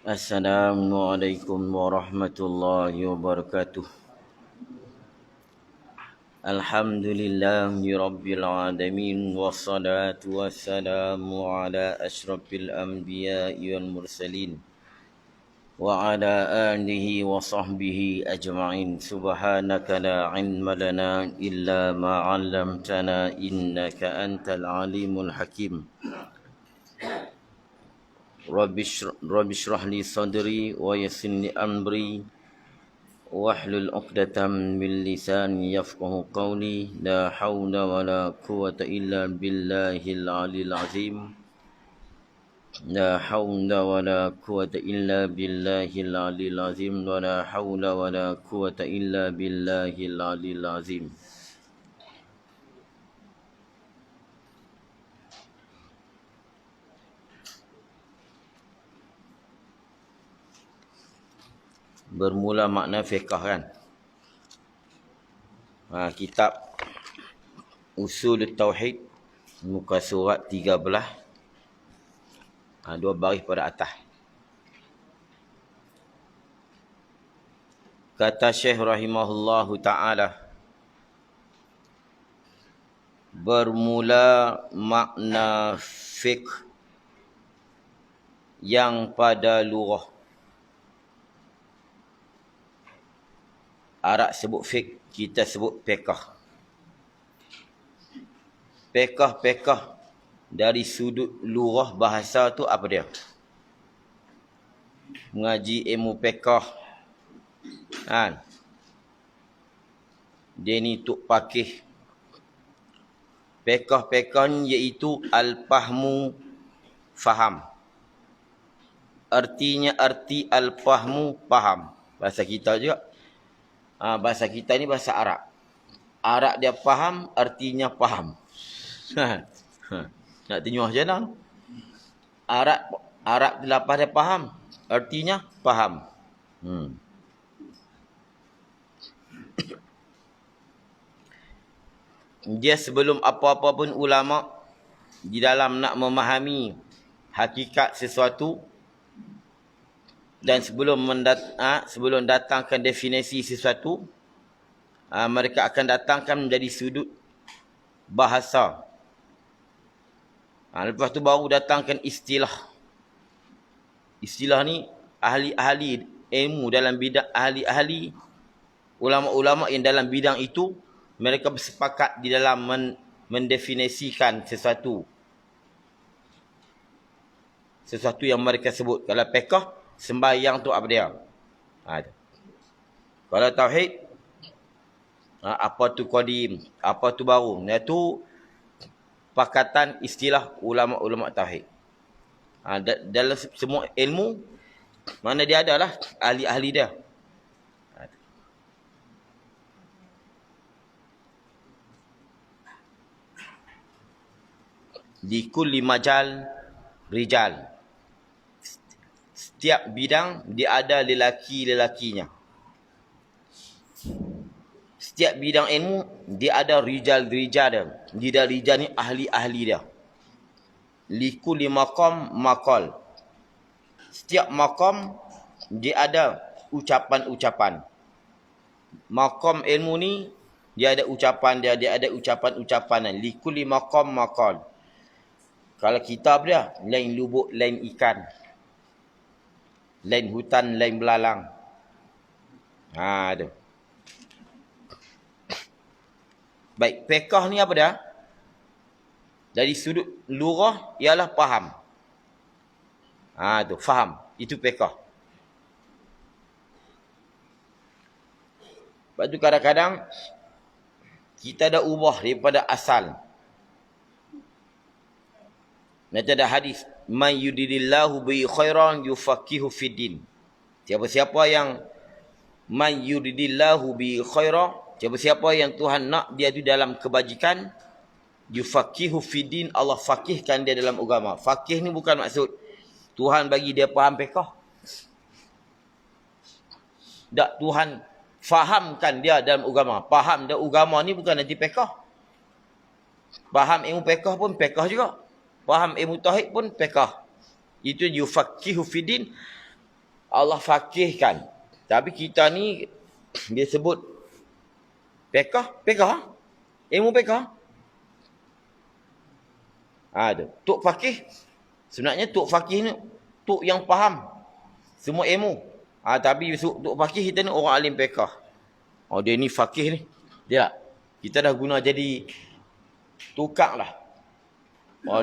Assalamualaikum warahmatullahi wabarakatuh. Alhamdulillahi rabbil alamin wassalatu wassalamu ala asyrafil anbiya'i wal mursalin wa ala alihi wa sahbihi ajma'in. Subhanaka la ilma lana illa ma 'allamtana innaka antal alimul hakim. Rabbi shrah li sadri wa yassir li amri wahlul 'uqdatam min lisani yafqahu qawli. La haula wala quwwata illa billahil aliyil azim. La haula wala quwwata illa billahil aliyil azim. Wa la haula wala quwwata illa billahil aliyil azim. Bermula makna fiqh kan. Kitab Usul Tauhid muka surat 13, dua baris pada atas. Kata Syekh rahimahullahu ta'ala, bermula makna fiqh yang pada lurah. Arab sebut fiqh, kita sebut fiqh. Fiqh dari sudut lurah bahasa tu apa dia? Mengaji ilmu fiqh kan? Dia ni tuk pakih. Fiqh ni iaitu al-fahmu, faham. Artinya arti al-fahmu, faham. Bahasa kita juga. Bahasa kita ni bahasa Arab. Arab dia faham, artinya faham. Nak tengok macam mana? Arab lepas dia faham, artinya faham. Dia sebelum apa-apa pun ulama di dalam nak memahami hakikat sesuatu, dan sebelum datangkan definisi sesuatu, mereka akan datangkan menjadi sudut bahasa. Lepas tu baru datangkan istilah. Istilah ni ahli-ahli ilmu dalam bidang, ahli-ahli ulama-ulama yang dalam bidang itu, mereka bersepakat di dalam mendefinisikan sesuatu. Sesuatu yang mereka sebut. Kalau fiqh, sembahyang tu apa dia? Kalau tauhid, apa tu qadim, apa tu baru. Itu pakatan istilah ulama-ulama tauhid. Dalam semua ilmu, mana dia adalah ahli-ahli dia. Di kulli majal rijal. Setiap bidang dia ada lelaki-lelakinya. Setiap bidang ilmu dia ada rijal-rijal dia. Dia rijal ni ahli-ahli dia. Likulli maqam maqal. Setiap maqam dia ada ucapan-ucapan. Maqam ilmu ni dia ada ucapan dia ada ucapan-ucapan. Likulli maqam maqal. Kalau kitab dia, lain lubuk, lain ikan. Lain hutan, lain belalang. Tu. Baik, fiqh ni apa dia? Dari sudut lurah ialah faham. Tu, faham. Itu fiqh. Sebab tu kadang-kadang kita dah ubah daripada asal. Nanti ada hadis, man yuridillahu bi khairan yufaqihu fiddin. Siapa-siapa yang man yuridillahu bi khairan, siapa-siapa yang Tuhan nak dia tu dalam kebajikan, yufaqihu fiddin, Allah faqihkan dia dalam agama. Faqih ni bukan maksud Tuhan bagi dia faham fiqh. Tak, Tuhan fahamkan dia dalam agama. Faham dia agama ni bukan nanti fiqh. Faham ilmu fiqh pun fiqh juga. Faham ilmu tauhid pun fiqh. Itu yufaqihu fiddin. Allah fakihkan. Tapi kita ni dia sebut pekah. Ilmu pekah. Tu. Tok fakih. Sebenarnya tok fakih ni tok yang faham semua ilmu. Tapi tok fakih kita ni orang alim pekah. Dia ni fakih ni. Dia tak? Kita dah guna jadi tukang lah.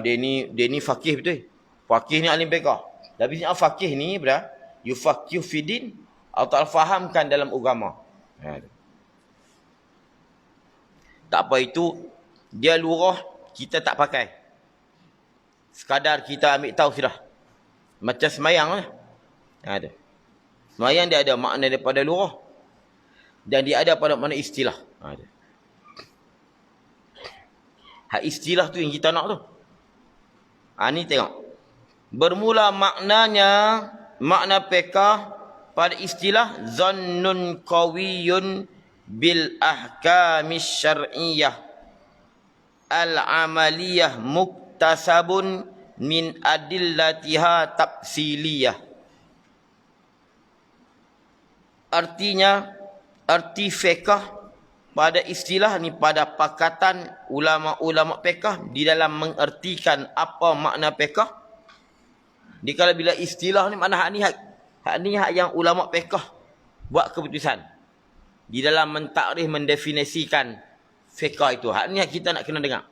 Dia ni fakih betul. Fakih ni alim pekah. Tapi fakih ni berapa? Yufaqih fidin atau fahamkan dalam agama. Tak apa itu, dia lurah, kita tak pakai. Sekadar kita ambil tahu sudah. Macam semayang lah. Semayang dia ada makna daripada lurah. Dan dia ada pada makna istilah. Hak istilah tu yang kita nak tu. Ni tengok. Bermula makna pekah pada istilah zannun qawiyun bil ahkamis syar'iyyah al-amaliyah muktasabun min adillatiha tafsiliyah. Artinya, arti fiqh pada istilah ni, pada pakatan ulama-ulama fiqh di dalam mengertikan apa makna fiqh. Kalau bila istilah ni makna hak ni yang ulama fiqh buat keputusan di dalam mentakrif, mendefinisikan fiqh itu. Hak ni kita nak kena dengar.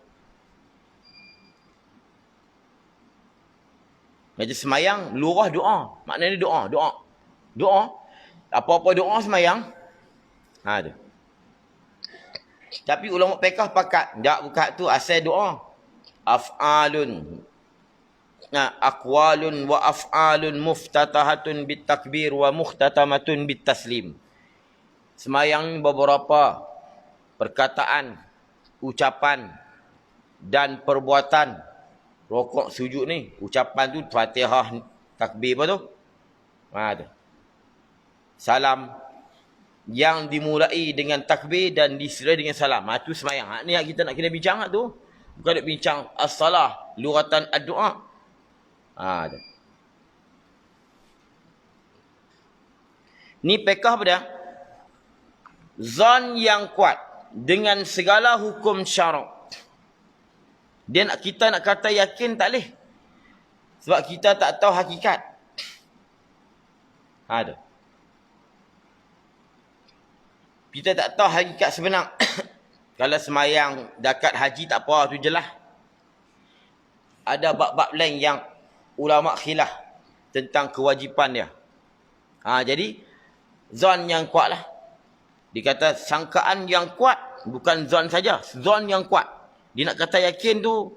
Macam semayang, lurah doa. Maknanya doa. Apa-apa doa semayang. Tu. Tapi ulama fiqh pakat. Tak bukan tu asal doa. Af'alun. Aqwalun wa af'alun muftatahatun bitakbir wa muhtatamatun bitaslim. Semayang beberapa perkataan, ucapan dan perbuatan. Rokok, sujud ni, ucapan tu Fatihah, takbir apa tu? Tu. Salam yang dimulai dengan takbir dan disertai dengan salam. Tu semayang. Ni yang kita nak kena bincang tu. Bukan nak bincang as-salah, luratan ad-du'a. Ni pekah pada zon yang kuat dengan segala hukum syarak. Kita nak kata yakin tak boleh. Sebab kita tak tahu hakikat. Kita tak tahu hakikat sebenar. Kalau semayang dekat haji tak apa, tu jelas. Ada bab-bab lain yang ulama khilaf tentang kewajipan dia. Jadi zon yang kuat lah. Dikata sangkaan yang kuat, bukan zon saja, zon yang kuat. Dia nak kata yakin tu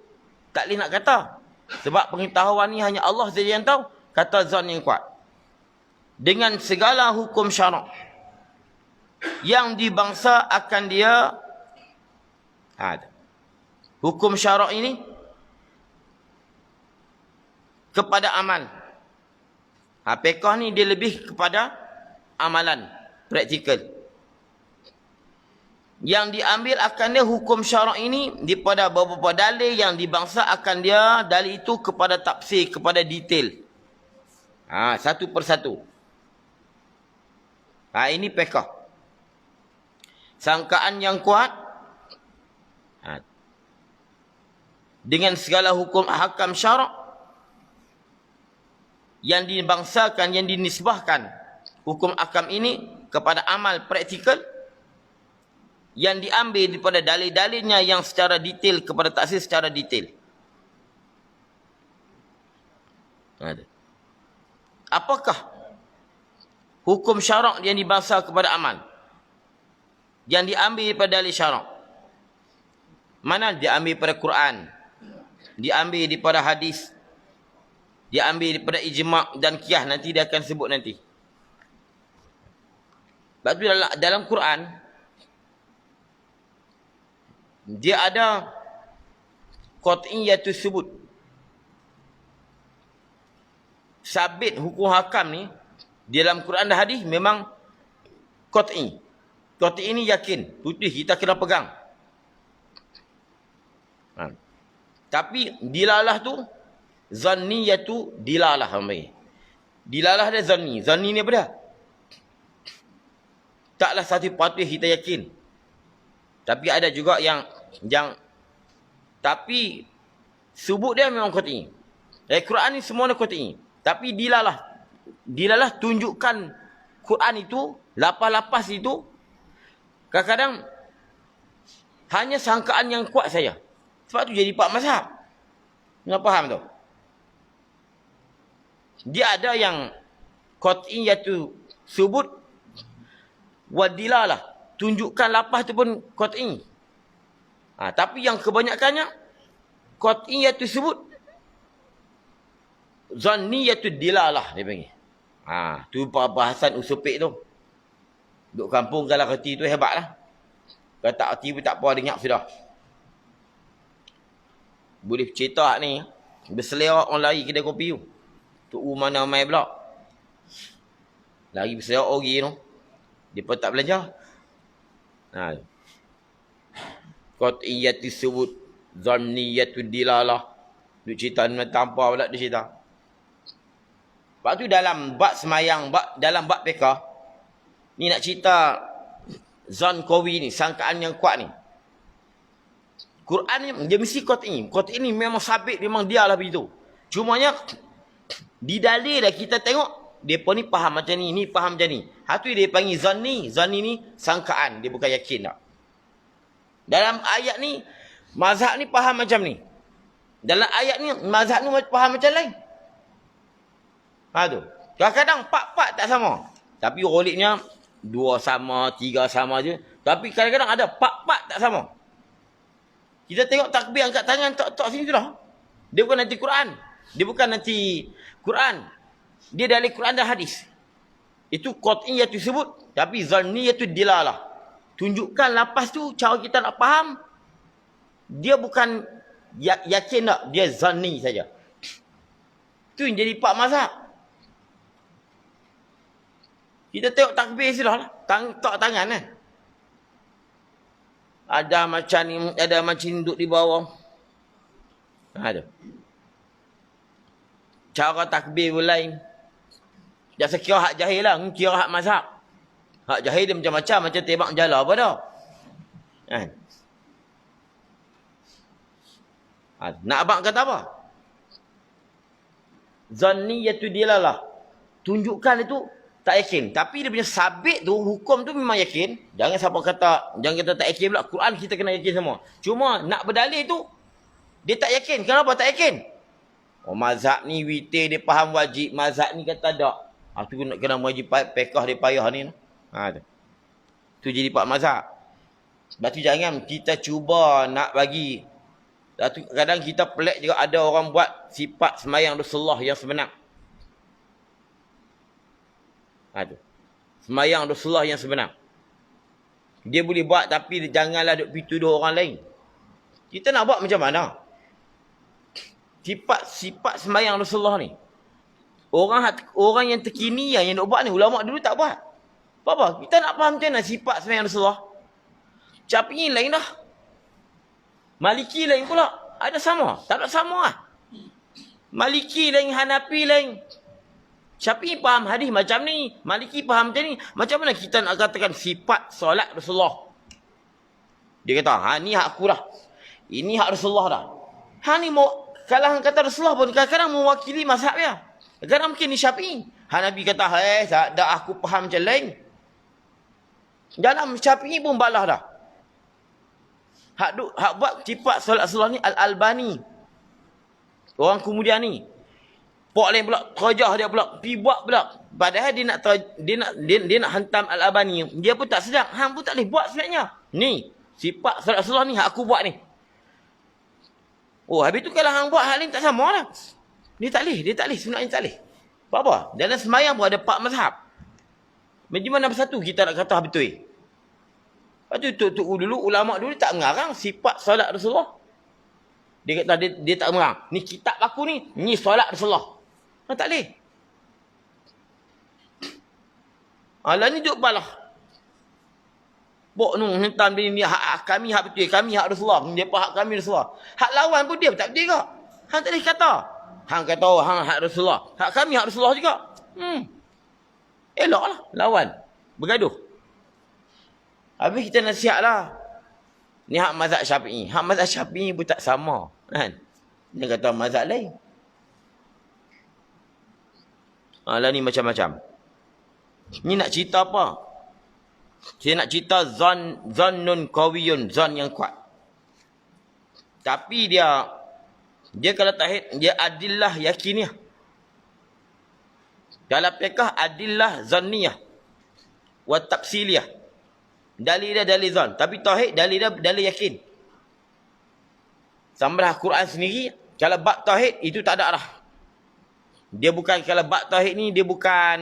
tak boleh nak kata. Sebab pengetahuan ni hanya Allah saja yang tahu. Kata zon yang kuat. Dengan segala hukum syarak yang dibangsa akan dia. Hukum syarak ini kepada amal. Fiqh ni dia lebih kepada amalan, praktikal. Yang diambil akan dia hukum syarak ini daripada beberapa dalil yang dibangsa akan dia dalil itu kepada tafsir, kepada detail. Satu persatu. Ini fiqh. Sangkaan yang kuat dengan segala hukum ahkam syarak yang dibangsakan, yang dinisbahkan hukum ahkam ini kepada amal praktikal yang diambil daripada dalil-dalilnya yang secara detail kepada tafsir secara detail. Apakah hukum syarak yang dibangsa kepada amal yang diambil daripada dalil syarak? Mana diambil daripada Quran, diambil daripada hadis, diambil daripada ijma' dan qiyas. Nanti dia akan sebut nanti. Sebab tu dalam Quran dia ada qat'iyatus subut. Sabit hukum hakam ni di dalam Quran dan hadis memang qat'i. Qat'i ni yakin, putih kita kena pegang. Tapi dilalah tu zanniyatu dilalah ambil. Dilalah dia zanni. Zanni ni apa dah? Taklah satu patut kita yakin. Tapi ada juga yang tapi subut dia memang qat'i. Quran ni semua dia qat'i. Tapi dilalah tunjukkan Quran itu, lapas-lapas itu kadang-kadang hanya sangkaan yang kuat saja. Sebab tu jadi 4 mazhab. Nak faham tu? Dia ada yang qat'i iaitu subut wa dilalah. Tunjukkan lapas tu pun qat'i. Tapi yang kebanyakannya qat'i iaitu subut. Zanni iaitu dilalah dia panggil. Tu bahasan usul fiqh tu. Duduk kampung kalau reti tu hebatlah. Kalau tak reti pun tak apa, dengar sudah. Boleh cerita ni. Berselerak orang lari kedai kopi tu. Tu mana mai pula. Lari berselerak orang tu. Dia pun tak belajar. Qat'iyatu subut. Zanniyatu dilalah. Duk cerita ni tanpa pula dia cerita. Sebab tu dalam bab semayang, dalam bab fiqh, ni nak cerita zon qawi ni, sangkaan yang kuat ni. Quran ni dia mesti qat'i. Qat'i ni memang sabit, memang dia lah begitu. Cumanya di dalil dah kita tengok depa ni faham macam ni faham macam ni. Tu dia panggil zanni. Zanni ni sangkaan, dia bukan yakin tak. Dalam ayat ni mazhab ni faham macam ni. Dalam ayat ni mazhab ni faham macam lain. Tu. Kadang-kadang part tak sama. Tapi roliknya 2 sama, 3 sama je. Tapi kadang-kadang ada part tak sama. Kita tengok takbir angkat tangan tok sini tu dah. Dia bukan nanti Quran. Dia bukan nanti Quran. Dia dari Quran dan hadis. Itu qat'i iaitu sebut. Tapi zanni iaitu dilalah. Tunjukkan lapas tu cara kita nak faham. Dia bukan yakin tak. Dia zanni saja. Itu yang jadi 4 mazhab. Kita tengok takbir sudah lah. Tok tangan kan. Ada macam ni, ada macam ni duduk di bawah. Ada. Cara takbir pun lain. Jangan kira hak jahil lah. Kira hak mazhab. Hak jahil dia macam-macam. Macam tembak jala apa dah. Kan? Nak abang kata apa? Zanni iaitu dilalah. Tunjukkan itu tak yakin. Tapi dia punya sabit tu, hukum tu memang yakin. Jangan siapa kata, jangan kata tak yakin pula. Quran kita kena yakin semua. Cuma nak berdalil tu, dia tak yakin. Kenapa tak yakin? Mazhab ni witir dia faham wajib. Mazhab ni kata tak. Tu kena wajib pekah dia payah ni. Tu jadi 4 mazhab. Sebab tu jangan kita cuba nak bagi. Kadang kita pelik juga ada orang buat sifat semayang Rasulullah yang sebenar. Semayang Rasulullah yang sebenar. Dia boleh buat tapi janganlah duk tuduh orang lain. Kita nak buat macam mana? Sifat semayang Rasulullah ni. Orang yang terkini yang nak buat ni, ulama dulu tak buat. Apa? Kita nak faham macam mana sifat semayang Rasulullah. Syafi'i lain dah. Maliki lain pula. Ada sama? Tak ada sama lah. Maliki lain, Hanafi lain. Syafi'i faham hadis macam ni. Maliki faham macam ni. Macam mana kita nak katakan sifat solat Rasulullah? Dia kata, ni hak aku dah. Ini hak Rasulullah dah. Ni mau, kalau hang kata Rasulullah pun kadang-kadang mewakili mazhab dia. Kadang mungkin ni Syafi'i. Hanafi kata, tak ada aku faham macam lain. Dalam Syafi'i pun balah dah. Hak buat sifat solat Rasulullah ni Al-Albani. Orang kemudian ni. Pok lain pula terjah dia pula pi buat pula. Padahal dia nak hantam Al-Albani. Dia pun tak sedap. Hang pun tak boleh buat sebenarnya. Ni sifat solat Rasulullah ni hak aku buat ni. Habis tu kalau hang buat hal lain tak sama lah. Dia tak boleh sebenarnya tak boleh. Apa? Dalam semayang pun ada 4 mazhab. Macam mana bersatu kita nak kata betul. Lepas tu dulu ulama dulu tak mengarang sifat solat Rasulullah. Dia kata dia tak mengarang. Ni kitab aku ni solat Rasulullah. Tak boleh. Lah ni duk balah. Bok nu hentam dia ni hak kami hak betul. Kami hak Rasulullah. Dia hak kami Rasulullah. Hak lawan pun dia tak betul juga. Hang tak boleh kata. Hang kata hang hak Rasulullah. Hak kami hak Rasulullah juga. Eloklah lawan. Bergaduh. Habis kita nasihatlah. Ni hak mazhab Syafi'i. Hak mazhab Syafi'i pun tak sama. Kan? Dia kata mazhab lain. Lah ni macam-macam. Ni nak cerita apa? Saya nak cerita zannun qawiyun, zan yang kuat. Tapi dia kalau tauhid, dia adillah yakiniyah. Dalam fiqh adillah zanniyah wa tafsiliyah. Dalil dia dalil zan, tapi tauhid dalil dia dalil yakin. Samalah Quran sendiri, kalau bab tauhid itu tak ada arah. Dia bukan, kalau bab tauhid ni dia bukan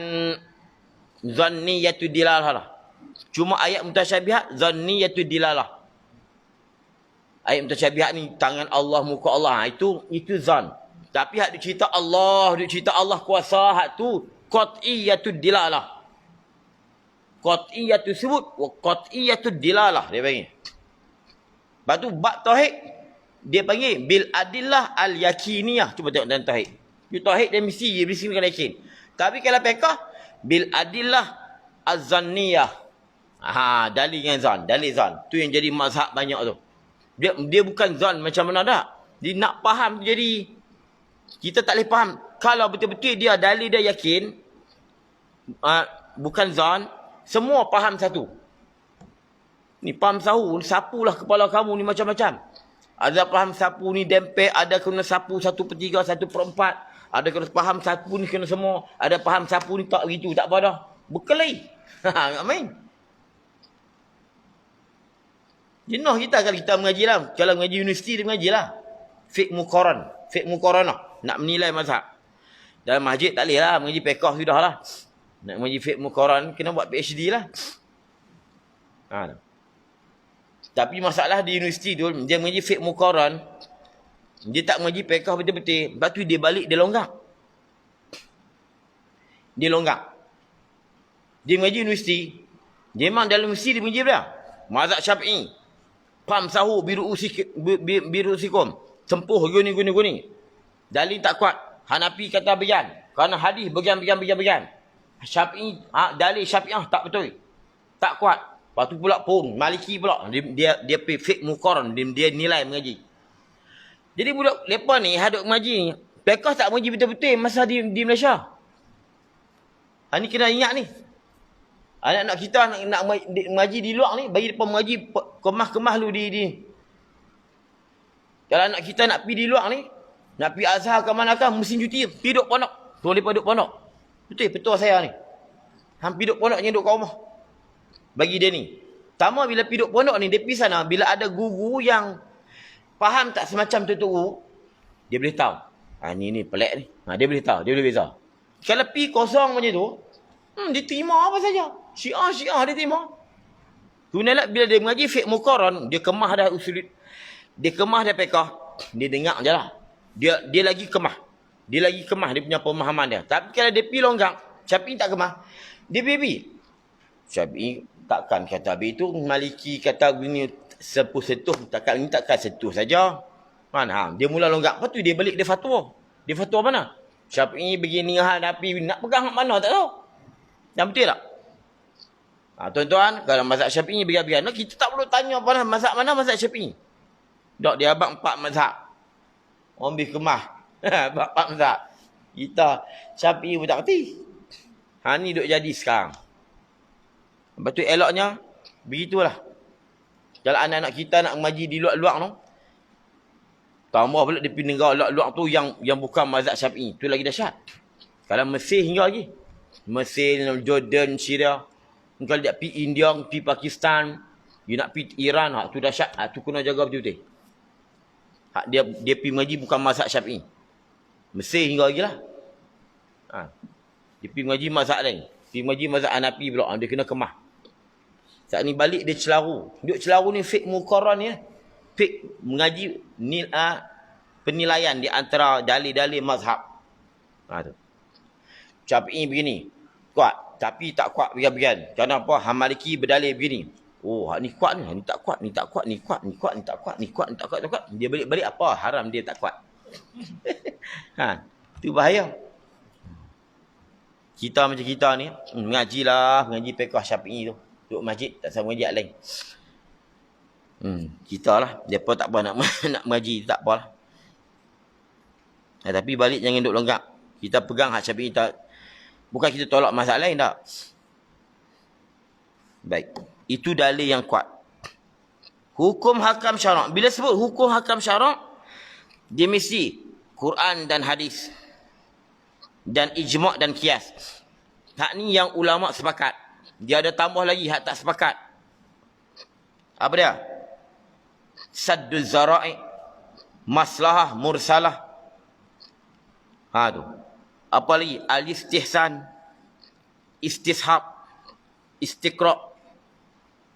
zanniyatu dilalah lah. Cuma ayat mutasyabihat zanniyatu dilalah. Ayat mutasyabihat ni tangan Allah, muka Allah, itu zan. Tapi hak dia cerita Allah kuasa, hak tu qat'iyatu dilalah. Qat'iyatu sebut wa qat'iyatu dilalah dia panggil. Lepas tu bab tauhid dia panggil bil adillah al yakiniyah. Cuba tengok dalam tauhid. Tauhid dia mesti dengan yakin. Tapi kalau fiqh bil adillah az-zanniyah. Dalil dengan zan, dalil zan. Tu yang jadi mazhab banyak tu. Dia bukan zan macam mana dah. Dia nak faham jadi kita tak boleh faham. Kalau betul-betul dia dalil dia yakin, bukan zan, semua faham satu. Ni faham sapulah kepala kamu ni macam-macam. Ada faham sapu ni dempet, ada kena sapu 1/3, 1/4. Ada kena faham sapu ni kena semua. Ada faham sapu ni tak begitu, tak apa dah. Berkelahi. Tak main. Jenuh kita kalau kita mengaji lah. Kalau mengaji universiti dia mengaji lah. Fiqh muqaranah. Nak menilai mazhab. Dalam masjid tak boleh lah. Mengaji fiqh sudah lah. Nak mengaji fiqh muqaran kena buat PhD lah. Tapi masalah di universiti tu, dia mengaji fiqh muqaran. Dia tak mengaji fiqh betul-betul. Lepas tu dia balik, dia longgak. Dia mengaji universiti. Dia memang dalam universiti dia mengaji dia. Mazhab Syafi'i. Pam sahu biru usikum. Sempuh guni. Dalil tak kuat. Hanafi kata bagian. Kerana hadis bagian. Syafi'i, dalil Syafi'ah tak betul. Tak kuat. Lepas tu pula pun Maliki pula. Dia pergi fiqh muqaran. Dia nilai mengaji. Jadi budak lepas ni hadut mengaji ni. Fiqh tak mengaji betul-betul masa di Malaysia. Ni kena ingat ni. Anak-anak kita nak mengaji di luar ni, bagi depa mengaji kemah-kemah lu di. Kalau anak kita nak pergi di luar ni, nak pergi Azhar ke manakah, mesti cuti, pergi duduk pondok. Tuan depa duduk pondok. Betul saya ni. Hampir duduk pondok, duduk kat rumah. Bagi dia ni. Pertama bila pergi duduk pondok ni, dia pergi sana, bila ada guru yang faham tak semacam tu, dia boleh tahu. Ni pelik ni. Dia boleh tahu, dia boleh beza. Kalau pergi kosong macam tu, dia terima apa saja. Syiah dia terima. Kemudian bila dia mengaji fiqh muqaran, dia kemah dah usul, dia kemah dah fiqh, dia dengar je lah. Dia lagi kemah. Dia punya pemahaman dia. Tapi kalau dia pergi longgang, Syafi'i tak kemah. Dia pergi. Syafi'i takkan kata habis tu, Maliki kata gini sepuh-setuh, takkan setuh saja. Dia mula longgang. Lepas tu dia balik dia fatwa. Dia fatwa mana? Syafi'i begini, Hanafi nak pegang hak mana tak tahu. Dan betul tak? Tuan-tuan, kalau mazhab Syafi'i biar-biar, kita tak perlu tanya mazhab mana mazhab Syafi'i. Dok dia abang 4 mazhab. Orang lebih kemah. 4 mazhab. Kita Syafi'i pun tak kerti. Ni duk jadi sekarang. Lepas tu eloknya, begitulah. Kalau anak-anak kita nak mengaji di luar-luar tu, tambah pula di negara luar tu yang bukan mazhab Syafi'i. Tu lagi dahsyat. Kalau Mesir hingga lagi. Mesir, Jordan, Syria. Kalau dia pergi India, pergi Pakistan, dia nak pergi Iran, tu dahsyat. Tu kena jaga betul-betul. Dia pergi mengaji bukan mazhab Syafi'i. Mesir hingga lagi lah. Dia pergi mengaji mazhab lain. Pergi mengaji mazhab Hanafi pula. Dia kena kemah. Saat ni balik dia celaru. Duk celaru ni fiqh muqaran ni. Fiqh mengaji penilaian di antara dalil-dalil mazhab. Tu. Syafi'i begini. Kuat. Tapi tak kuat biar-biar. Kenapa? Maliki berdalil begini. Hak ni kuat ni. Ni tak kuat. Ni tak kuat. Ni kuat. Ni kuat. Ni tak kuat. Ni kuat. Ni tak kuat. Tak kuat. Dia balik-balik apa? Haram dia tak kuat. Itu bahaya. Kita macam kita ni, mengajilah, mengaji fiqh Syafi'i tu. Duduk masjid, tak sama mengaji lain. Kita lah. Mereka tak apa nak, nak mengaji, tak apalah. Tapi balik jangan duduk lenggak. Kita pegang hak Syafi'i tak. Bukan kita tolak masalah lain tak. Baik. Itu dalil yang kuat. Hukum hakam syarak. Bila sebut hukum hakam syarak, dia mesti Quran dan hadis. Dan ijma' dan qiyas. Hak ni yang ulama' sepakat. Dia ada tambah lagi hak tak sepakat. Apa dia? Sadduz zara'i. Maslahah mursalah. Tu. Apa lagi? Al-istihsan. Istishab. Istiqra'.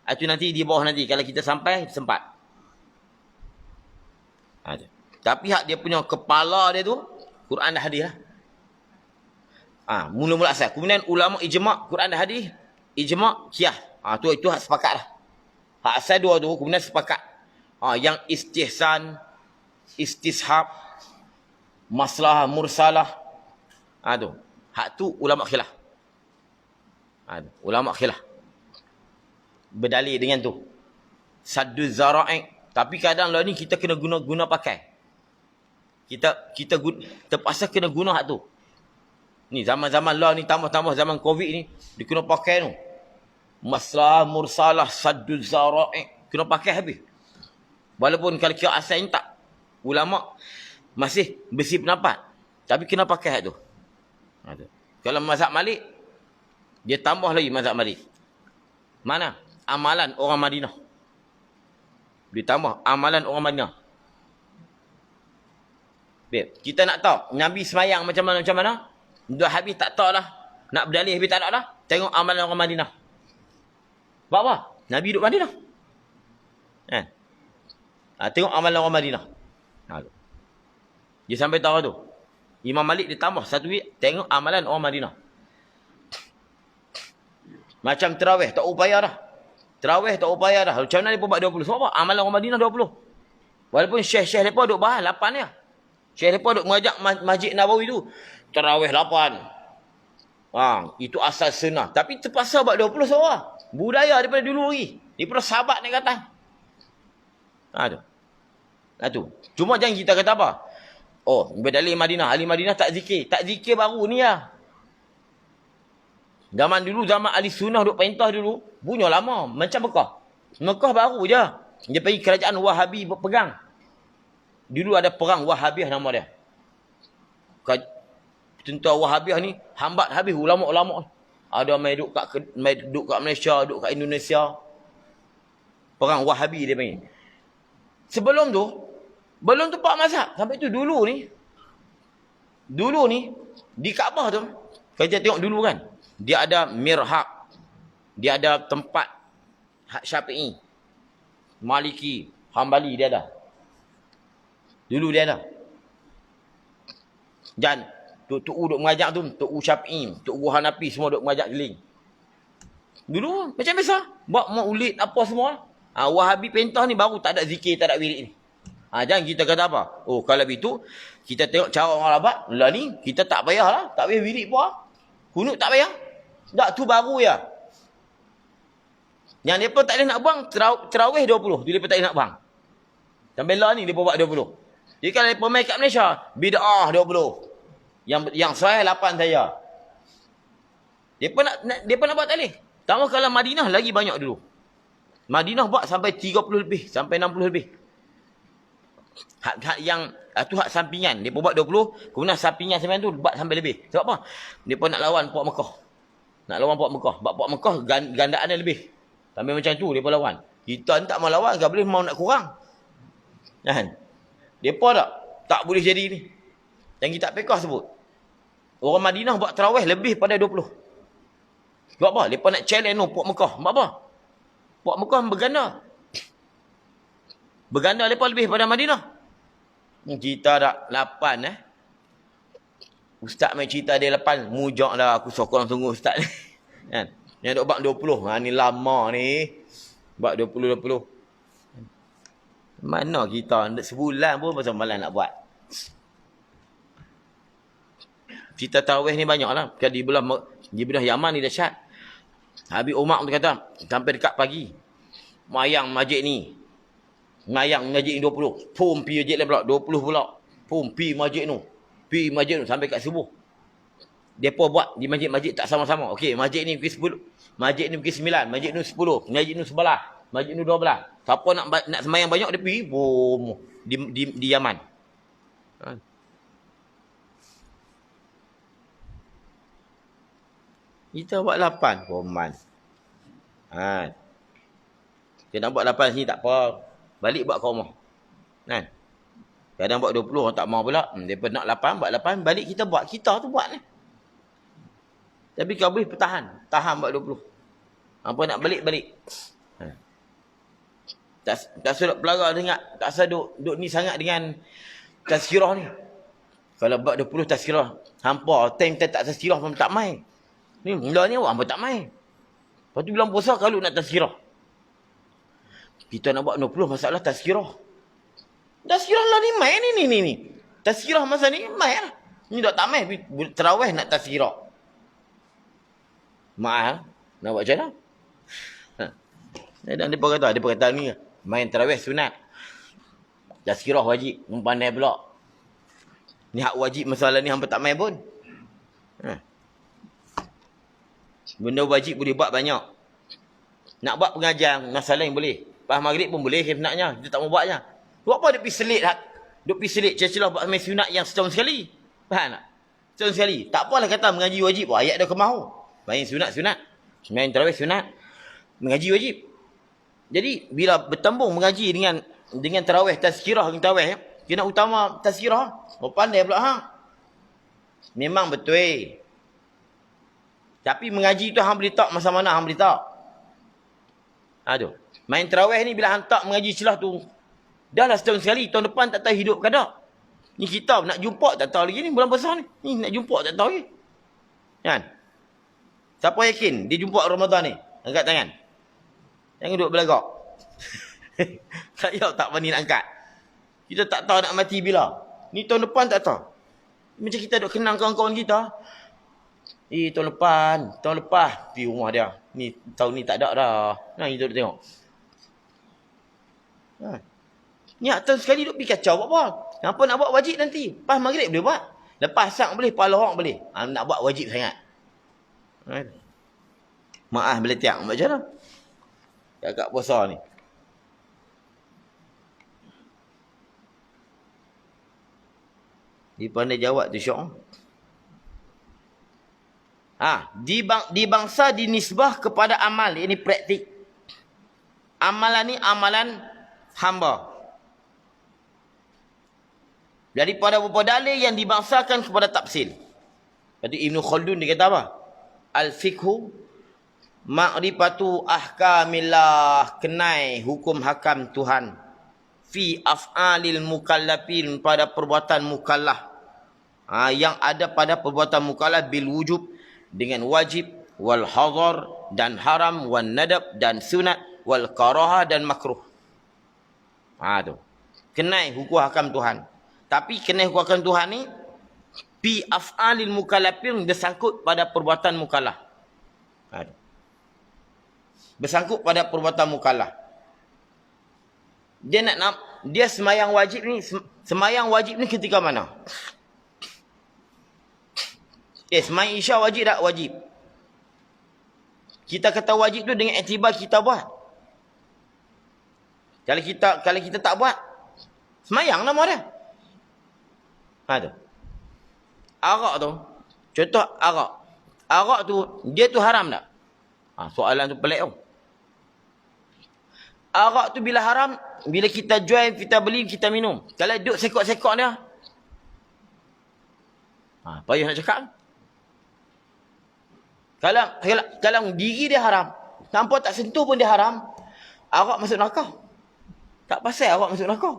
Itu nanti di bawah nanti. Kalau kita sampai, sempat. Tapi hak dia punya kepala dia tu, Quran dan hadis lah. Mula-mula asal. Kemudian ulama ijma', Quran dan hadis, ijma', qiyas. Itu hak sepakat lah. Hak asal dua tu, kemudian sepakat. Yang istihsan, istishab, maslahah mursalah. Tu. Hak tu ulama khilaf. Ulama khilaf. Berdalil dengan tu. Sadduz zara'i. Tapi kadang lah ni kita kena guna pakai. Kita terpaksa kena guna hak tu. Ni zaman-zaman lah ni tambah-tambah zaman Covid ni. Dia kena pakai tu. Masalah mursalah sadduz zara'i. Kena pakai habis. Walaupun kalau kira asal ni tak. Ulama masih bersih pendapat. Tapi kena pakai hak tu. Kalau mazhab Malik, dia tambah lagi mazhab Malik. Mana? Amalan orang Madinah. Ditambah amalan orang Madinah. Baik, kita nak tahu Nabi semayang macam mana? Dah habis tak tahu lah. Nak berdalih habis tak nak lah. Tengok amalan orang Madinah. Buat apa? Nabi duduk Madinah. Tengok amalan orang Madinah. Dia sampai tahu tu. Imam Malik dia tambah satu week. Tengok amalan orang Madinah. Macam terawih tak upaya dah. Terawih tak upaya dah. Macam mana mereka buat 20? Sebab apa? Amalan orang Madinah 20. Walaupun syekh-syekh mereka duduk bahas 8 dia. Syekh mereka duduk mengajak Masjid Nabawi tu. Terawih 8. Itu asal sunnah. Tapi terpaksa buat 20 seorang. Budaya daripada dulu lagi. Daripada sahabat naik kata. Tu. Cuma jangan kita kata apa? Berdalil Madinah. Ahli Madinah tak zikir. Tak zikir baru ni lah. Zaman dulu, zaman ahli sunnah duk perintah dulu, punya lama. Macam Mekah. Mekah baru je. Dia pergi kerajaan Wahabi berpegang. Dulu ada perang Wahabiah nama dia. Tentera Wahabiah ni, hambat habis ulama-ulama. Ada main duduk kat Malaysia, duduk kat Indonesia. Perang Wahabi dia panggil. Sebelum tu Pak Mazhab. Sampai tu dulu ni, di Kaabah tu, kita tengok dulu kan. Dia ada mirhaq. Dia ada tempat hak Syafi'i, Maliki, Hambali dia ada. Dulu dia ada. Dan Tok U duk mengajak tu, Tok U Syafi'i, Tok U Hanafi semua duk mengajak keliling. Dulu macam biasa. Buat maulid apa semua. Wahabi pentah ni baru tak ada zikir, tak ada wirid ni. Jangan kita kata apa. Kalau begitu, kita tengok cara orang Arab lah ni, kita tak payahlah. Tak payah wirid pun. Kunut tak payah. Tak, tu baru ya. Yang mereka tak boleh nak buang, terawih 20. Dia mereka tak boleh nak buang. Sampai lah ni, mereka buat 20. Jadi kalau mereka main kat Malaysia, bid'ah 20. Yang saya 8 saya. Mereka nak buat tak boleh. Tambah kalau Madinah lagi banyak dulu. Madinah buat sampai 30 lebih, sampai 60 lebih. Hak yang tu hak sampingan. Mereka buat 20, kemudian sampingan sampai tu buat sampai lebih. Sebab apa? Mereka nak lawan Puak Mekah. Sebab Puak Mekah gandaan dia lebih. Sampai macam tu mereka lawan. Kita ni tak mau lawan, tak boleh mau nak kurang. Kan? Mereka tak boleh jadi ni. Yang kita fiqh sebut. Orang Madinah buat tarawih lebih pada 20. Sebab apa? Mereka nak challenge Puak Mekah. Sebab apa? Puak Mekah berganda. Berganda mereka lebih pada Madinah. Kita dah 8 Ustaz main cerita dia 8. Mujak lah aku sokong tunggu Ustaz ni. Kan? Yang duk bak 20. Ni lama ni. Bak 20. Mana kita sebulan pun pasal malam nak buat. Cerita tarawih ni banyak lah. Kan di belah Yaman ni dahsyat. Habis Umar tu kata, sampai dekat pagi. Mayang masjid ni. Mayang masjid ni 20. Pum pi masjid lain pula. 20 pula. Pum pi masjid tu. Pi masjid tu sampai kat subuh. Depa buat di masjid-masjid tak sama-sama. Okey, masjid ni pukul 10. Masjid ni pukul 9. Masjid ni 10. Masjid ni 11. Masjid ni 12. Siapa nak semayang banyak dia pergi. Boom. Di Yaman. Ha. Kita buat 8 Roman. Ha. Kita nak buat 8 sini tak apa. Balik buat kat rumah. Kan? Kadang buat 20 orang tak mau pula. Depa nak 8 buat 8, balik kita buat. Kita tu buat ni. Tapi kau boleh pertahan. Tahan buat 20. Apa nak balik. Ha. Tak surat pelara dengar. Tak usah duk ni sangat dengan tazkirah ni. Kalau buat 20 tazkirah. Hampa time tak tazkirah pun tak main. Ni mula ni orang pun tak main. Lepas tu bilang puasa kalau nak tazkirah. Kita nak buat 20 masalah tazkirah. Tazkirah lah ni main ni. Tazkirah masa ni main lah. Ni tak main. Terawih nak tazkirah. Maaf. Nak buat macam mana? Dan dia kata ni. Main terawih sunat. Tazkirah wajib. Pandai pula. Ni hak wajib masalah ni hampa tak main pun. Benda wajib boleh buat banyak. Nak buat pengajian masalah yang boleh. Lepas maghrib pun boleh sebenarnya. Dia tak mau buatnya. Buat apa dia pergi selit hak? Dia pergi selit celah buat main sunat yang setahun sekali. Faham tak? Setahun sekali. Tak apalah kata mengaji wajib. Ayat dia kemahu. Main sunat. Main tarawih sunat. Mengaji wajib. Jadi bila bertembung mengaji dengan tarawih, tazkirah dengan tarawih, kena utama tazkirah. Oh pandai pula hang. Memang betul. Tapi mengaji tu hang boleh tak masa mana hang boleh tak. Aduh. Main tarawih ni bila hang tak mengaji celah tu, dah lah setahun sekali, tahun depan tak tahu hidup ke tak. Ni kita nak jumpa tak tahu lagi ni, bulan besar ni. Ni nak jumpa tak tahu lagi. Kan? Siapa yakin dia jumpa Ramadan ni? Angkat tangan. Jangan duduk belagak. Saya tak berani nak angkat. Kita tak tahu nak mati bila. Ni tahun depan tak tahu. Macam kita duk kenang kawan-kawan kita. Tahun lepas pergi rumah dia. Ni tahun ni tak ada dah. Nah, kita duk tengok. Ni tahun sekali duk pergi kacau buat apa? Apa nak buat wajib nanti? Lepas maghrib boleh buat. Lepas sak boleh, lepas lohak boleh. Nak buat wajib sangat. Maaf boleh tiak. Macam mana? Kat puasa ni. Dia pandai jawab tu Syok. Di bangsa dinisbah kepada amal. Ini praktik. Amalan ni amalan hamba. Daripada beberapa dalil yang dibangsakan kepada tafsil. Lepas Ibn Khaldun dia kata apa? Al-fiqhu ma'rifatu ahkamillah, kenai hukum hakam Tuhan. Fi af'alil mukallafin, pada perbuatan mukallaf. Yang ada pada perbuatan mukallaf bil wujub, dengan wajib, wal hadar dan haram, wal nadab dan sunat, wal karaha dan makruh. Tu. Kenai hukum hakam Tuhan. Tapi kenai hukum hakam Tuhan ni fi af'alil mukallafin, bersangkut pada perbuatan mukallaf. Bersangkut pada perbuatan mukallaf. Dia semayang wajib ni ketika mana? Semayang isya wajib tak? Wajib. Kita kata wajib tu dengan iktibar kita buat. Kalau kita tak buat, semayang nama dia. Tu. Arak tu. Contoh arak. Arak tu, dia tu haram tak? Soalan tu pelik tu. Arak tu bila haram, bila kita jual, kita beli, kita minum. Kalau duduk sekok-sekok dia, payah nak cakap. Kalau diri dia haram, tanpa tak sentuh pun dia haram, arak masuk neraka. Tak pasal arak masuk neraka.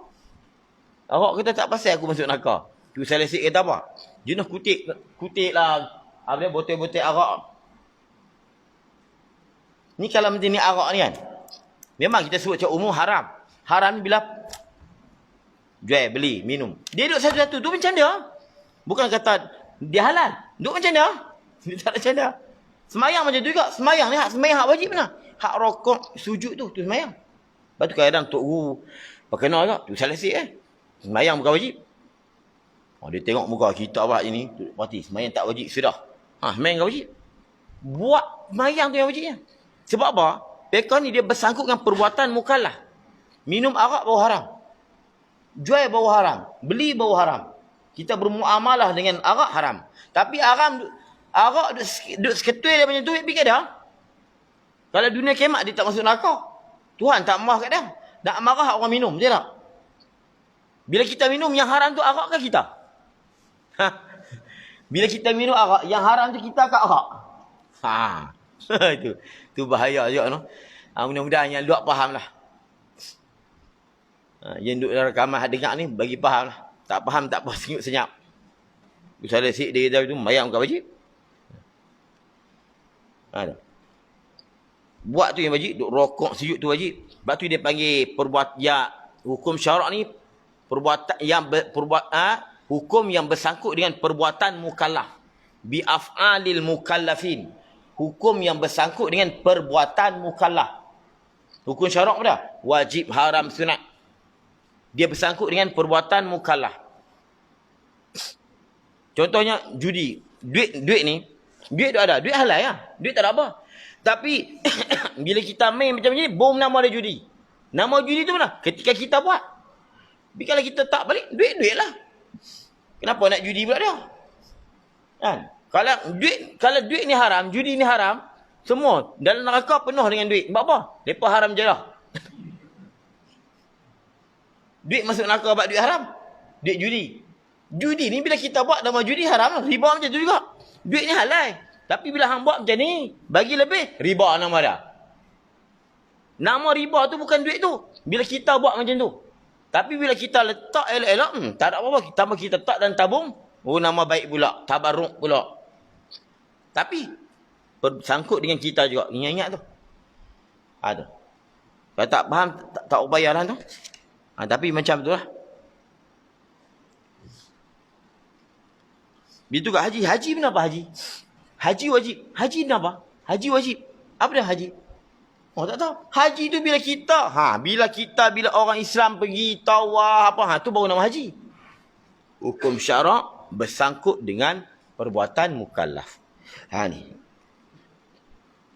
Arak kata tak pasal aku masuk neraka. Tu Salesik kata apa? Jenis kutik lah. Ada botol-botol arak. Ni kalau macam ni arak ni kan, memang kita sebut macam umum haram. Haram ni bila jual, beli, minum. Dia duduk satu-satu tu macam dia. Bukan kata Dia halal. Duk macam mana? Dia tak macam mana. Semayang macam tu juga. Semayang ni semayang hak wajib mana? Hak rokok, sujud tu semayang. Lepas tu kadang Tok Guru berkenal tak? Tu salah sikit Semayang bukan wajib. Dia tengok muka kita buat je ni. Berarti semayang tak wajib sudah. Semayang tak wajib. Buat semayang tu yang wajibnya. Sebab apa? Pekah ni dia bersangkut dengan perbuatan mukallaf. Minum arak bau haram. Jual bau haram. Beli bau haram. Kita bermuamalah dengan arak haram. Tapi arak duduk seketul dia macam tu, pergi dah. Kalau dunia kiamat dia tak masuk neraka. Tuhan tak marah kat dia. Nak marah orang minum, je tak? Bila kita minum yang haram tu arak ke kita? Bila kita minum arak, yang haram tu kita ke arak? Itu bahaya juga no. Mudah-mudahan yang luak faham lah. Yang duduk dalam rakaman dengar ni bagi faham lah. Tak faham tak apa, senyap. Misalnya sik dia kata itu mayang bukan wajib. Buat tu yang wajib, duk rokok sujud tu wajib. Sebab tu dia panggil hukum syarak ni hukum yang bersangkut dengan perbuatan mukallaf. Bi af'alil mukallafin. Hukum yang bersangkut dengan perbuatan mukallaf. Hukum syarak apa dah? Wajib, haram, sunat. Dia bersangkut dengan perbuatan mukallaf. Contohnya judi. Duit ni, duit tu ada. Duit halal ya. Duit tak ada apa. Tapi bila kita main macam ni, bom nama dia judi. Nama judi tu mana? Ketika kita buat. Tapi kalau kita tak balik, duit lah. Kenapa nak judi pula dia? Kan? Kalau duit ni haram, judi ni haram, semua dalam neraka penuh dengan duit. Sebab apa? Mereka haram je lah. Duit masuk neraka sebab duit haram. Duit judi. Judi ni bila kita buat nama judi haram, riba macam tu juga. Duit ni halal. Tapi bila hang buat macam ni, bagi lebih, riba nama dia. Nama riba tu bukan duit tu. Bila kita buat macam tu. Tapi bila kita letak elok-elok, tak ada apa-apa. Kita letak dan tabung, nama baik pula. Tabarruk pula. Tapi, bersangkut dengan kita juga. Ingat-ingat tu. Ada. Kalau tak faham, tak upaya lah tu. Tapi macam tu lah. Bila tu kat haji. Haji kenapa haji? Haji wajib. Haji kenapa? Haji wajib. Apa dia haji? Tak tahu. Haji tu bila bila orang Islam pergi tawaf tu baru nama haji. Hukum syarak bersangkut dengan perbuatan mukallaf. Ni.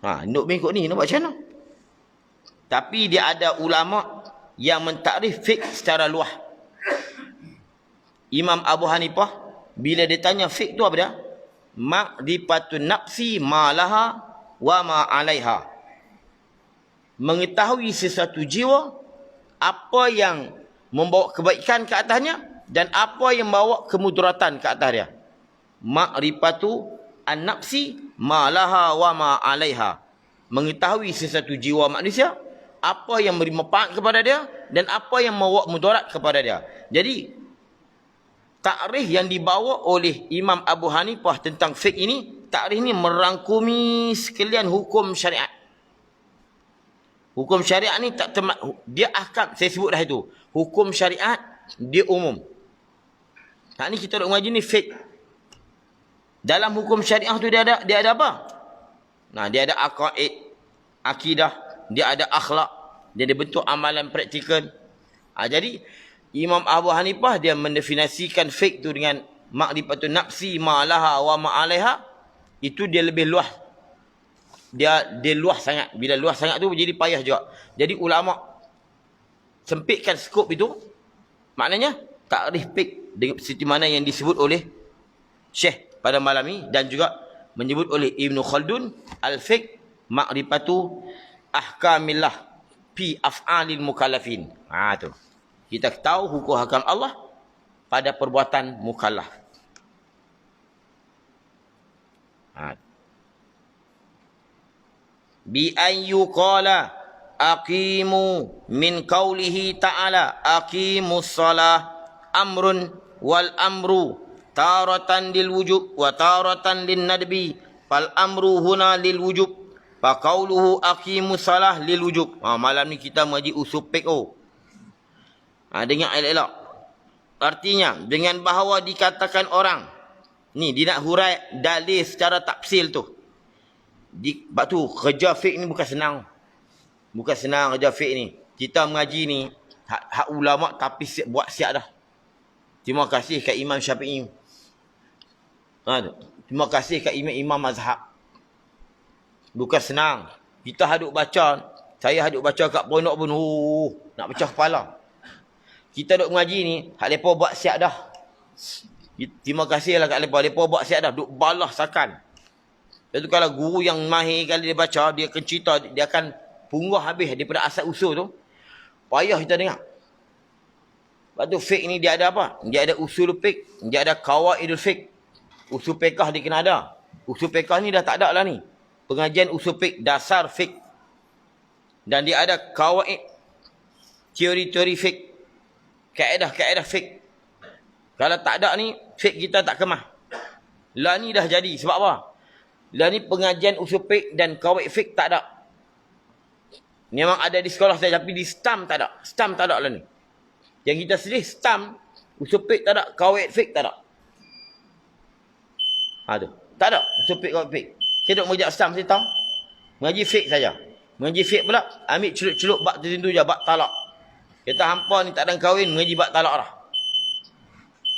Nak mengikut ni, nak buat macam mana? Tapi dia ada ulama yang mentakrif fiqh secara luah. Imam Abu Hanifah bila dia tanya fiqh tu apa dia? Ma'rifatun nafsi ma laha wa ma 'alaiha. Mengetahui sesuatu jiwa apa yang membawa kebaikan ke atasnya dan apa yang membawa kemudaratan ke atas dia. Ma'rifatu an-nafsi ma laha wa ma 'alaiha. Mengetahui sesuatu jiwa manusia apa yang memberi manfaat kepada dia dan apa yang membawa mudarat kepada dia. Jadi takrif yang dibawa oleh Imam Abu Hanifah tentang fiqh ini, takrif ini merangkumi sekalian hukum syariat. Hukum syariat ni dia ahkam, saya sebut dah itu. Hukum syariat dia umum. Ni kita nak mengaji ni fiqh. Dalam hukum syariah tu dia ada apa? Dia ada aqaid, akidah, dia ada akhlak, dia ada bentuk amalan praktikal. Jadi Imam Abu Hanifah dia mendefinisikan fiqh tu dengan ma'rifatun nafsi ma laha wa ma 'alaiha. Itu dia lebih luas. Dia luas sangat. Bila luas sangat tu jadi payah juga. Jadi ulama sempitkan skop itu. Maknanya takrif fiqh dengan seperti mana yang disebut oleh Syekh pada malam ini dan juga menyebut oleh Ibn Khaldun al-fiqh ma'rifatu ahkamillah fi af'alil mukallafin. Tu. Kita tahu hukum hakam Allah pada perbuatan mukallaf. Bi an yuqala aqimu min qawlihi ta'ala aqimus salah amrun wal amru taratan lil wujub wa taratan lin nadbi fal amru huna lil wujub fa qawluhu aqimus salah lil wujub. Malam ni kita mengaji usul fiqh. Dengar elok-elok. Artinya dengan bahawa dikatakan orang Ni dia nak hurai dalil secara tafsil tu. Sebab tu kerja fiqh ni bukan senang. Bukan senang kerja fiqh ni. Kita mengaji ni hak ulama tapi buat siap dah. Terima kasih kat Imam Syafi'i. Terima kasih kat imam mazhab. Bukan senang. Kita haduk baca, saya haduk baca kat pondok pun nak pecah kepala. Kita duk mengaji ni, hak depa buat siap dah. Terima kasihlah kat depa buat siap dah, duk balah sakan. Lepas tu kalau guru yang mahir kali dia baca, dia akan cerita, dia akan punggah habis daripada asal usul tu. Payah kita dengar. Lepas tu fiqh ni dia ada apa? Dia ada usul fiqh, dia ada qawaidul fiqh. Usul fiqh dia kena ada. Usul fiqh ni dah tak ada lah ni. Pengajian usul fiqh, dasar fiqh. Dan dia ada qawaid, teori-teori fiqh, kaedah-kaedah fiqh. Kalau tak ada ni, fiqh kita tak kemah. Lah ni dah jadi. Sebab apa? Lah ni pengajian usul fiqh dan qawaid fiqh tak ada. Memang ada di sekolah saya, tapi di STAM tak ada. STAM tak ada lah ni. Yang kita sedih, STAM, usul fiqh tak ada, qawaid fiqh tak ada. Tu. Tak ada usul fiqh, qawaid fiqh. Saya duduk mengajar STAM, saya tahu. Mengaji fiqh saja. Mengaji fiqh pula, ambil celup-celup bab tertentu je, bab talak. Kata hampa ni tak ada kahwin, mengaji bab talak dah.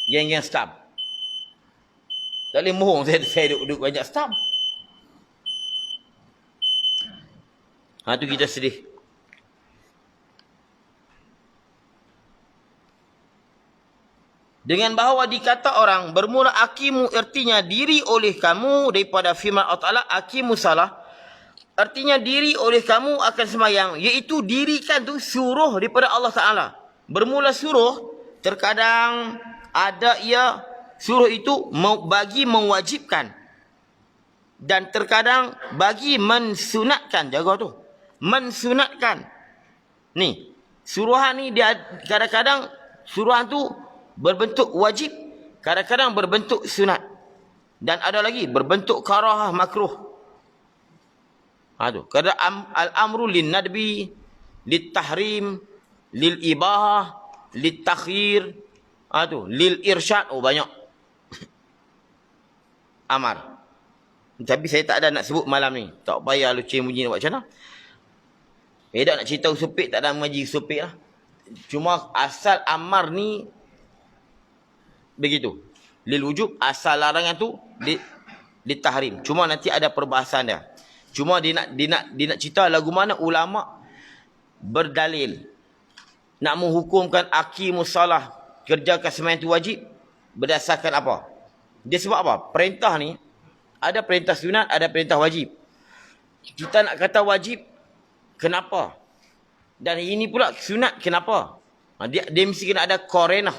Geng-geng STAM. Tak boleh mohong saya duduk banyak STAM. Tu kita sedih. Dengan bahawa dikata orang bermula akimu artinya diri oleh kamu daripada firman Allah Ta'ala akimu salah. Artinya diri oleh kamu akan sembahyang. Iaitu dirikan tu suruh daripada Allah Ta'ala. Bermula suruh terkadang ada ia suruh itu bagi mewajibkan. Dan terkadang bagi mensunatkan. Jaga tu. Mensunatkan. Ni. Suruhan ni dia kadang-kadang suruhan tu berbentuk wajib, kadang-kadang berbentuk sunat. Dan ada lagi berbentuk karahah makruh. Kadang al-amru lin nadbi, lit tahrim, lil ibahah, lit takhir, lil irsyad, banyak. Amar. Tapi saya tak ada nak sebut malam ni. Tak payah lucih bunyi nak buat macam mana. Tak nak cerita usul fiqh, tak ada mengaji usul fiqh lah. Cuma asal amar ni begitu. Lil wujub, asal larangan tu di tahrim. Cuma nanti ada perbahasan dia. Cuma dia nak cerita lagu mana ulama berdalil nak menghukumkan aqimus salah, kerjakan sembahyang tu wajib berdasarkan apa? Dia sebab apa? Perintah ni ada perintah sunat, ada perintah wajib. Kita nak kata wajib, kenapa? Dan ini pula sunat, kenapa? Dia mesti kena ada qarinah.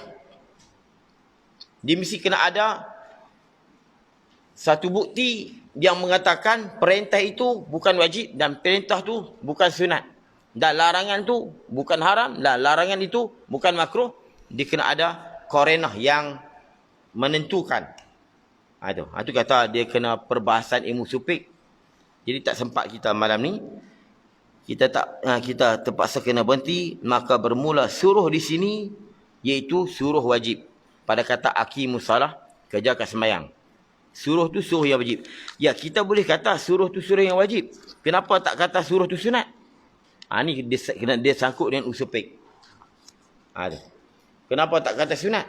Dia mesti kena ada satu bukti yang mengatakan perintah itu bukan wajib dan perintah tu bukan sunat. Dan larangan tu bukan haram dan larangan itu bukan makruh. Dia kena ada qarinah yang menentukan. Itu kata dia kena perbahasan ilmu fiqh. Jadi tak sempat kita malam ni. Kita terpaksa kena berhenti. Maka bermula suruh di sini iaitu suruh wajib. Pada kata aqimus salah, kerjakan sembahyang. Suruh tu suruh yang wajib. Ya, kita boleh kata suruh tu suruh yang wajib. Kenapa tak kata suruh tu sunat? Ni dia sangkut dengan usul fiqh. Kenapa tak kata sunat?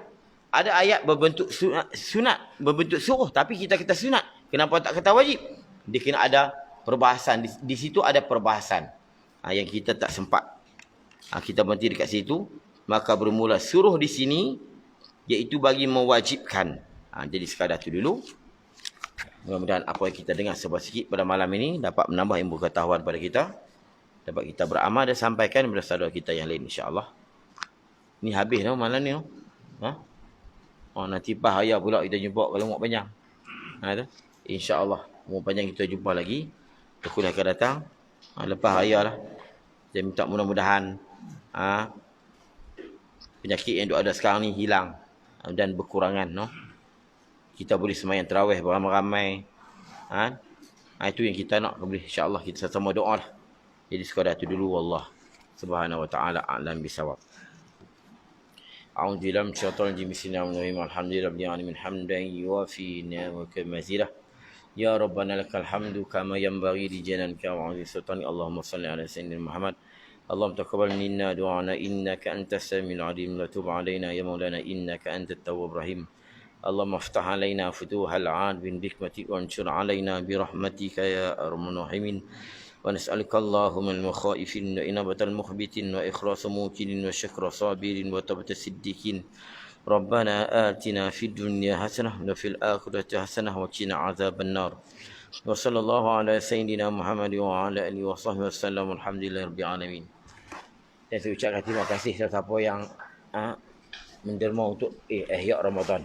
Ada ayat berbentuk sunat, berbentuk suruh, tapi kita kata sunat. Kenapa tak kata wajib? Dia kena ada perbahasan. Di situ ada perbahasan. Yang kita tak sempat. Kita berhenti dekat situ. Maka bermula suruh di sini iaitu bagi mewajibkan. Jadi sekadar tu dulu. Mudah-mudahan apa yang kita dengar sikit pada malam ini dapat menambah ilmu pengetahuan pada kita. Dapat kita beramal dan sampaikan kepada saudara kita yang lain, insya-Allah. Ni habis dah malam ni. Nanti bahaya pula kita jumpa kalau umur panjang. Insya-Allah umur panjang kita jumpa lagi. Kuliah akan datang. Lepas raya lah. Saya minta mudah-mudahan penyakit yang ada sekarang ni hilang dan berkurangan. Kita boleh sembahyang tarawih beramai-ramai. Itu yang kita nak. Boleh, insya-Allah kita sama doa lah. Jadi sekadar itu dulu. Wallah subhanahu wa ta'ala a'lam bisawab. أعوذ بالله من الشيطان الرجيم بسم الله الرحمن الرحيم الحمد لله رب العالمين حمدا يوافي نعمك مزيدا يا ربنا لك الحمد كما ينبغي لجلالك وعظيم سلطانك اللهم صل على سيدنا محمد اللهم تقبل منا دعانا إنك أنت السميع العليم وتب علينا يا مولانا إنك أنت التواب الرحيم اللهم افتح علينا فتوح العالم بحكمتك وانشر علينا برحمتك يا أرحم الراحمين ونسألك اللهم المخائفين وإنابة المخبتين وإخلاص موكلين وشكر صابرين وتوبة الصديقين ربنا آتنا في الدنيا حسنة وفي الآخرة حسنة وقنا عذاب النار وصلى الله على سيدنا محمد وعلى آله وصحبه وسلم الحمد لله رب العالمين. Dan saya ucapkan terima kasih siapa yang menderma untuk Ihya Ramadan.